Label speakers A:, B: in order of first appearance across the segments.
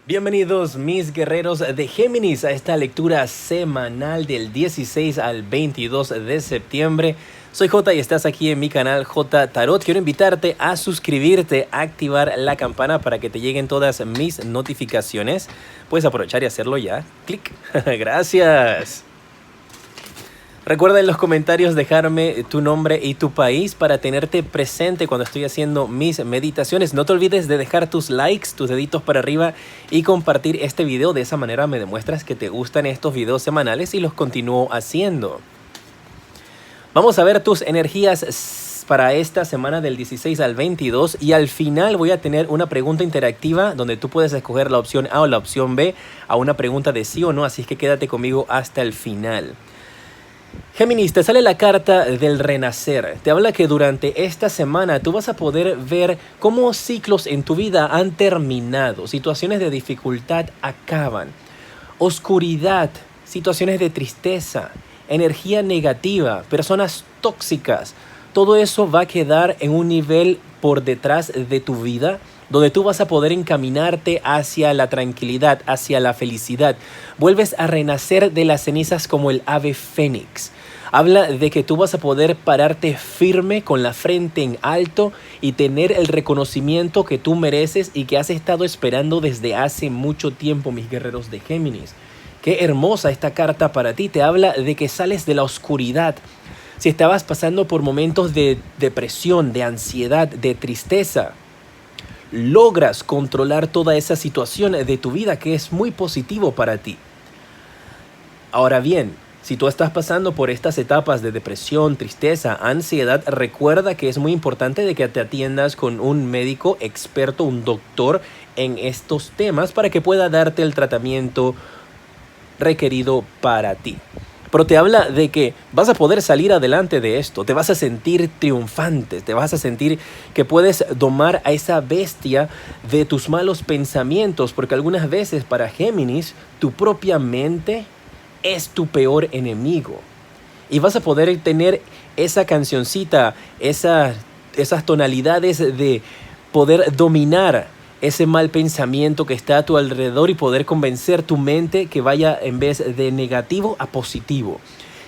A: Bienvenidos mis guerreros de Géminis a esta lectura semanal del 16 al 22 de septiembre. Soy J y estás aquí en mi canal J Tarot. Quiero invitarte a suscribirte, a activar la campana para que te lleguen todas mis notificaciones. Puedes aprovechar y hacerlo ya. Clic. Gracias. Recuerda en los comentarios dejarme tu nombre y tu país para tenerte presente cuando estoy haciendo mis meditaciones. No te olvides de dejar tus likes, tus deditos para arriba y compartir este video. De esa manera me demuestras que te gustan estos videos semanales y los continúo haciendo. Vamos a ver tus energías para esta semana del 16 al 22 y al final voy a tener una pregunta interactiva donde tú puedes escoger la opción A o la opción B a una pregunta de sí o no, así que quédate conmigo hasta el final. Géminis, te sale la carta del renacer. Te habla que durante esta semana tú vas a poder ver cómo ciclos en tu vida han terminado. Situaciones de dificultad acaban. Oscuridad, situaciones de tristeza, energía negativa, personas tóxicas. Todo eso va a quedar en un nivel por detrás de tu vida, donde tú vas a poder encaminarte hacia la tranquilidad, hacia la felicidad. Vuelves a renacer de las cenizas como el ave fénix. Habla de que tú vas a poder pararte firme con la frente en alto y tener el reconocimiento que tú mereces y que has estado esperando desde hace mucho tiempo, mis guerreros de Géminis. Qué hermosa esta carta para ti. Te habla de que sales de la oscuridad. Si estabas pasando por momentos de depresión, de ansiedad, de tristeza, logras controlar toda esa situación de tu vida, que es muy positivo para ti. Ahora bien, si tú estás pasando por estas etapas de depresión, tristeza, ansiedad, recuerda que es muy importante de que te atiendas con un médico experto, un doctor en estos temas para que pueda darte el tratamiento requerido para ti. Pero te habla de que vas a poder salir adelante de esto, te vas a sentir triunfante, te vas a sentir que puedes domar a esa bestia de tus malos pensamientos, porque algunas veces para Géminis, tu propia mente es tu peor enemigo. Y vas a poder tener esa cancioncita, esas tonalidades de poder dominar ese mal pensamiento que está a tu alrededor y poder convencer tu mente que vaya en vez de negativo a positivo.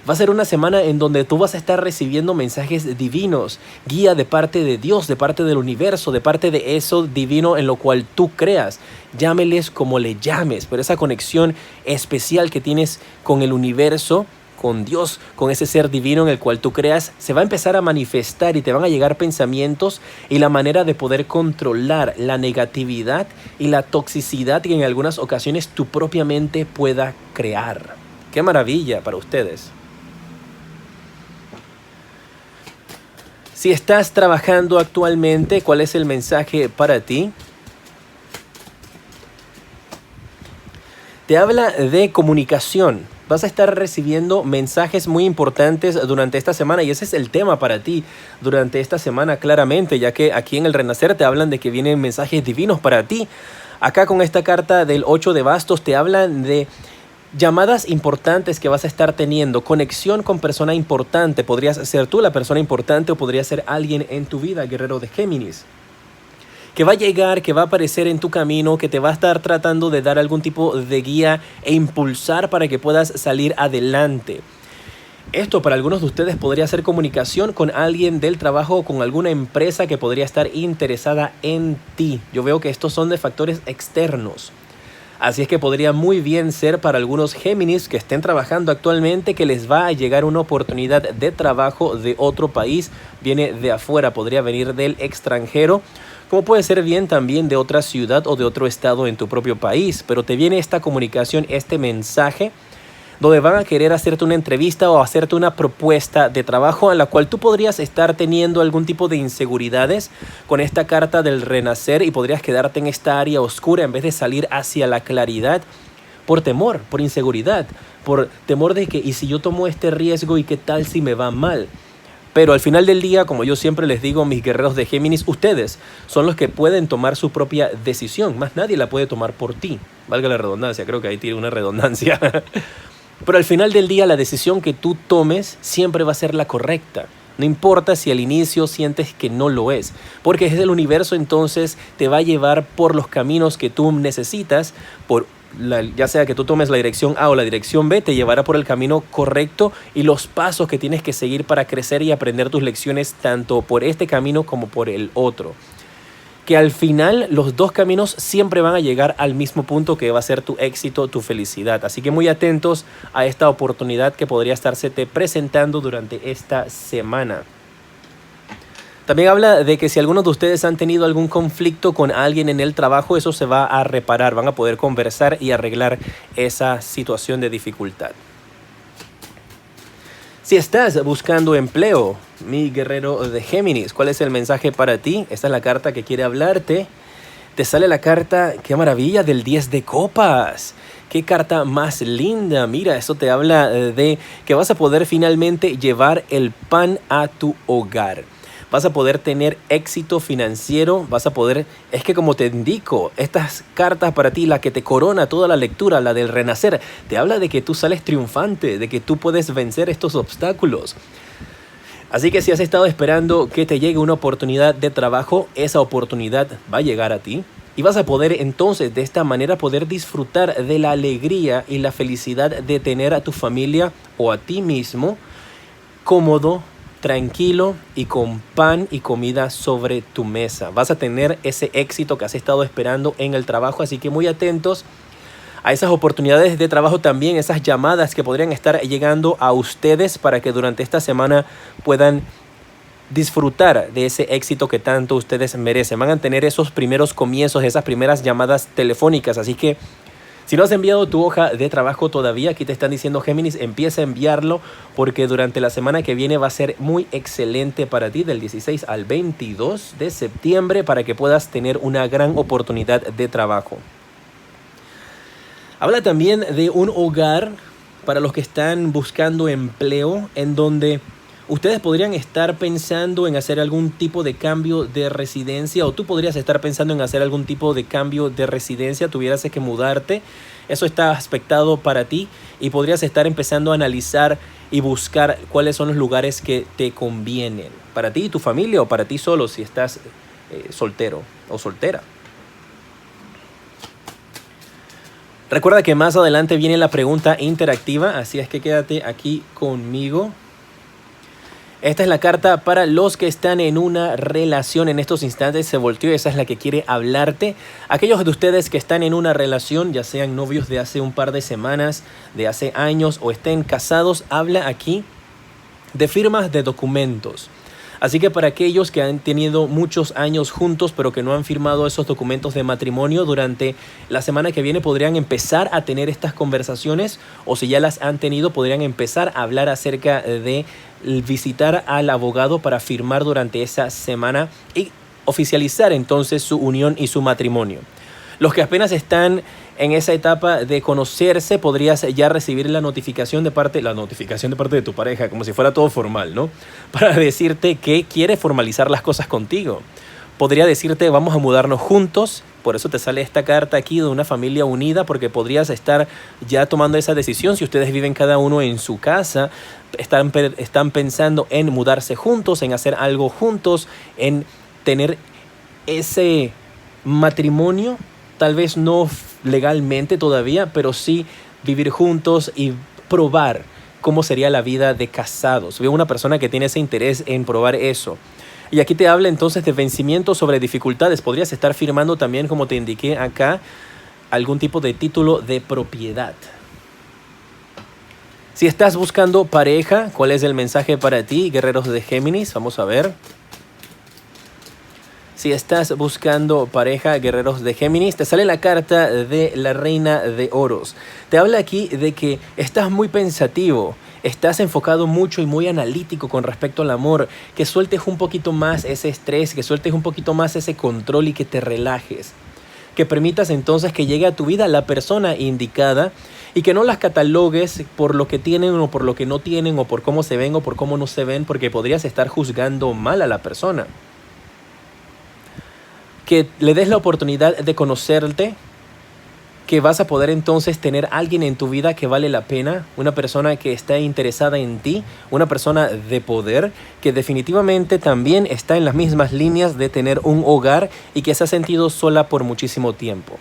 A: Va a ser una semana en donde tú vas a estar recibiendo mensajes divinos, guía de parte de Dios, de parte del universo, de parte de eso divino en lo cual tú creas. Llámeles como le llames, pero esa conexión especial que tienes con el universo, con Dios, con ese ser divino en el cual tú creas, se va a empezar a manifestar y te van a llegar pensamientos y la manera de poder controlar la negatividad y la toxicidad que en algunas ocasiones tu propia mente pueda crear. ¡Qué maravilla para ustedes! Si estás trabajando actualmente, ¿cuál es el mensaje para ti? Te habla de comunicación. Vas a estar recibiendo mensajes muy importantes durante esta semana y ese es el tema para ti durante esta semana claramente, ya que aquí en el Renacer te hablan de que vienen mensajes divinos para ti. Acá con esta carta del 8 de bastos te hablan de llamadas importantes que vas a estar teniendo, conexión con persona importante. Podrías ser tú la persona importante o podría ser alguien en tu vida, guerrero de Géminis, que va a llegar, que va a aparecer en tu camino, que te va a estar tratando de dar algún tipo de guía e impulsar para que puedas salir adelante. Esto para algunos de ustedes podría ser comunicación con alguien del trabajo o con alguna empresa que podría estar interesada en ti. Yo veo que estos son de factores externos. Así es que podría muy bien ser para algunos Géminis que estén trabajando actualmente que les va a llegar una oportunidad de trabajo de otro país. Viene de afuera, podría venir del extranjero. Como puede ser bien también de otra ciudad o de otro estado en tu propio país. Pero te viene esta comunicación, este mensaje, donde van a querer hacerte una entrevista o hacerte una propuesta de trabajo en la cual tú podrías estar teniendo algún tipo de inseguridades con esta carta del renacer y podrías quedarte en esta área oscura en vez de salir hacia la claridad por temor, por inseguridad, por temor de que ¿y si yo tomo este riesgo y qué tal si me va mal? Pero al final del día, como yo siempre les digo, mis guerreros de Géminis, ustedes son los que pueden tomar su propia decisión. Más nadie la puede tomar por ti. Valga la redundancia, creo que ahí tiene una redundancia. Pero al final del día, la decisión que tú tomes siempre va a ser la correcta. No importa si al inicio sientes que no lo es, porque es el universo, entonces te va a llevar por los caminos que tú necesitas, ya sea que tú tomes la dirección A o la dirección B, te llevará por el camino correcto y los pasos que tienes que seguir para crecer y aprender tus lecciones tanto por este camino como por el otro. Que al final los dos caminos siempre van a llegar al mismo punto, que va a ser tu éxito, tu felicidad. Así que muy atentos a esta oportunidad que podría estársete presentando durante esta semana. También habla de que si algunos de ustedes han tenido algún conflicto con alguien en el trabajo, eso se va a reparar, van a poder conversar y arreglar esa situación de dificultad. Si estás buscando empleo, mi guerrero de Géminis, ¿cuál es el mensaje para ti? Esta es la carta que quiere hablarte. Te sale la carta, qué maravilla, del 10 de copas. Qué carta más linda. Mira, eso te habla de que vas a poder finalmente llevar el pan a tu hogar. Vas a poder tener éxito financiero, es que como te indico, estas cartas para ti, la que te corona toda la lectura, la del renacer, te habla de que tú sales triunfante, de que tú puedes vencer estos obstáculos. Así que si has estado esperando que te llegue una oportunidad de trabajo, esa oportunidad va a llegar a ti. Y vas a poder entonces de esta manera poder disfrutar de la alegría y la felicidad de tener a tu familia o a ti mismo cómodo, tranquilo y con pan y comida sobre tu mesa. Vas a tener ese éxito que has estado esperando en el trabajo, así que muy atentos a esas oportunidades de trabajo también, esas llamadas que podrían estar llegando a ustedes para que durante esta semana puedan disfrutar de ese éxito que tanto ustedes merecen. Van a tener esos primeros comienzos, esas primeras llamadas telefónicas, así que si no has enviado tu hoja de trabajo todavía, aquí te están diciendo Géminis, empieza a enviarlo porque durante la semana que viene va a ser muy excelente para ti, del 16 al 22 de septiembre, para que puedas tener una gran oportunidad de trabajo. Habla también de un hogar para los que están buscando empleo, en donde ustedes podrían estar pensando en hacer algún tipo de cambio de residencia, o tú podrías estar pensando en hacer algún tipo de cambio de residencia, tuvieras que mudarte. Eso está aspectado para ti y podrías estar empezando a analizar y buscar cuáles son los lugares que te convienen para ti y tu familia, o para ti solo si estás soltero o soltera. Recuerda que más adelante viene la pregunta interactiva, así es que quédate aquí conmigo. Esta es la carta para los que están en una relación. En estos instantes se volteó, esa es la que quiere hablarte. Aquellos de ustedes que están en una relación, ya sean novios de hace un par de semanas, de hace años, o estén casados, habla aquí de firmas de documentos. Así que para aquellos que han tenido muchos años juntos pero que no han firmado esos documentos de matrimonio, durante la semana que viene podrían empezar a tener estas conversaciones, o si ya las han tenido podrían empezar a hablar acerca de visitar al abogado para firmar durante esa semana y oficializar entonces su unión y su matrimonio. Los que apenas están en esa etapa de conocerse, podrías ya recibir la notificación de parte de tu pareja, como si fuera todo formal, ¿no? Para decirte que quiere formalizar las cosas contigo. Podría decirte, vamos a mudarnos juntos. Por eso te sale esta carta aquí de una familia unida, porque podrías estar ya tomando esa decisión. Si ustedes viven cada uno en su casa, están pensando en mudarse juntos, en hacer algo juntos, en tener ese matrimonio, tal vez no legalmente todavía, pero sí vivir juntos y probar cómo sería la vida de casados. Veo una persona que tiene ese interés en probar eso. Y aquí te habla entonces de vencimiento sobre dificultades. Podrías estar firmando también, como te indiqué acá, algún tipo de título de propiedad. Si estás buscando pareja, ¿cuál es el mensaje para ti, guerreros de Géminis? Vamos a ver. Si estás buscando pareja, guerreros de Géminis, te sale la carta de la Reina de Oros. Te habla aquí de que estás muy pensativo, estás enfocado mucho y muy analítico con respecto al amor, que sueltes un poquito más ese estrés, que sueltes un poquito más ese control y que te relajes. Que permitas entonces que llegue a tu vida la persona indicada y que no las catalogues por lo que tienen o por lo que no tienen, o por cómo se ven o por cómo no se ven, porque podrías estar juzgando mal a la persona. Que le des la oportunidad de conocerte que vas a poder entonces tener alguien en tu vida que vale la pena, una persona que está interesada en ti, una persona de poder que definitivamente también está en las mismas líneas de tener un hogar y que se ha sentido sola por muchísimo tiempo.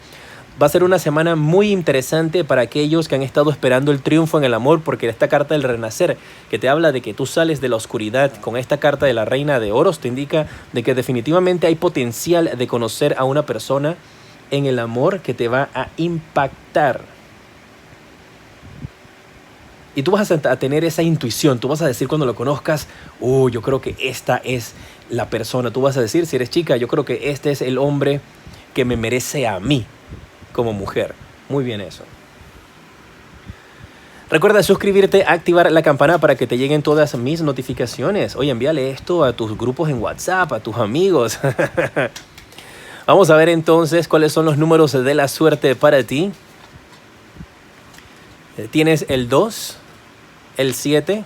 A: Va a ser una semana muy interesante para aquellos que han estado esperando el triunfo en el amor, porque esta carta del renacer, que te habla de que tú sales de la oscuridad, con esta carta de la reina de oros, te indica de que definitivamente hay potencial de conocer a una persona en el amor que te va a impactar. Y tú vas a tener esa intuición, tú vas a decir cuando lo conozcas, yo creo que esta es la persona. Tú vas a decir, si eres chica, yo creo que este es el hombre que me merece a mí como mujer. Muy bien eso. Recuerda suscribirte, activar la campana para que te lleguen todas mis notificaciones. Oye, envíale esto a tus grupos en WhatsApp, a tus amigos. Vamos a ver entonces cuáles son los números de la suerte para ti. Tienes el 2, el 7,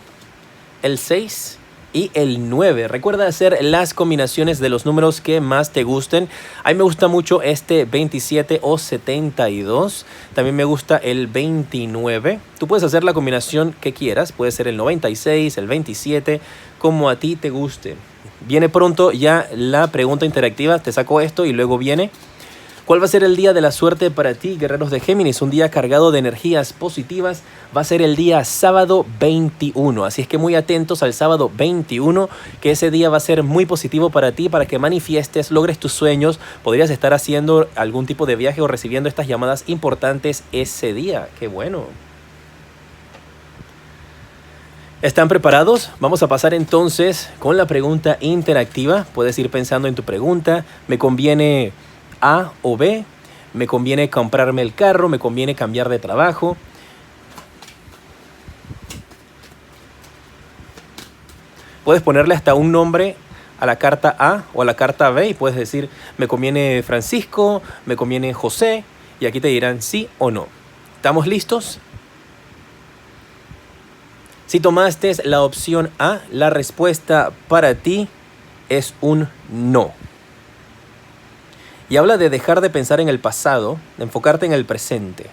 A: el 6 y el 9. Recuerda hacer las combinaciones de los números que más te gusten. A mí me gusta mucho este 27 o 72. También me gusta el 29. Tú puedes hacer la combinación que quieras. Puede ser el 96, el 27, como a ti te guste. Viene pronto ya la pregunta interactiva. Te saco esto y luego viene: ¿cuál va a ser el día de la suerte para ti, guerreros de Géminis? Un día cargado de energías positivas. Va a ser el día sábado 21. Así es que muy atentos al sábado 21, que ese día va a ser muy positivo para ti, para que manifiestes, logres tus sueños. Podrías estar haciendo algún tipo de viaje o recibiendo estas llamadas importantes ese día. ¡Qué bueno! ¿Están preparados? Vamos a pasar entonces con la pregunta interactiva. Puedes ir pensando en tu pregunta. ¿Me conviene A o B? ¿Me conviene comprarme el carro? ¿Me conviene cambiar de trabajo? Puedes ponerle hasta un nombre a la carta A o a la carta B y puedes decir: me conviene Francisco, me conviene José, y aquí te dirán sí o no. ¿Estamos listos? Si tomaste la opción A, la respuesta para ti es un no. Y habla de dejar de pensar en el pasado, de enfocarte en el presente.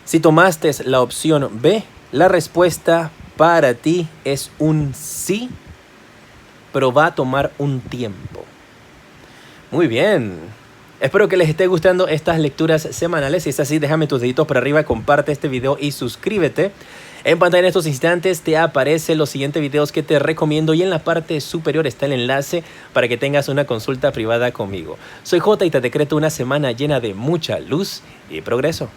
A: Si tomaste la opción B, la respuesta para ti es un sí, pero va a tomar un tiempo. Muy bien. Espero que les esté gustando estas lecturas semanales. Si es así, déjame tus deditos para arriba, comparte este video y suscríbete. En pantalla en estos instantes te aparecen los siguientes videos que te recomiendo y en la parte superior está el enlace para que tengas una consulta privada conmigo. Soy Jota y te decreto una semana llena de mucha luz y progreso.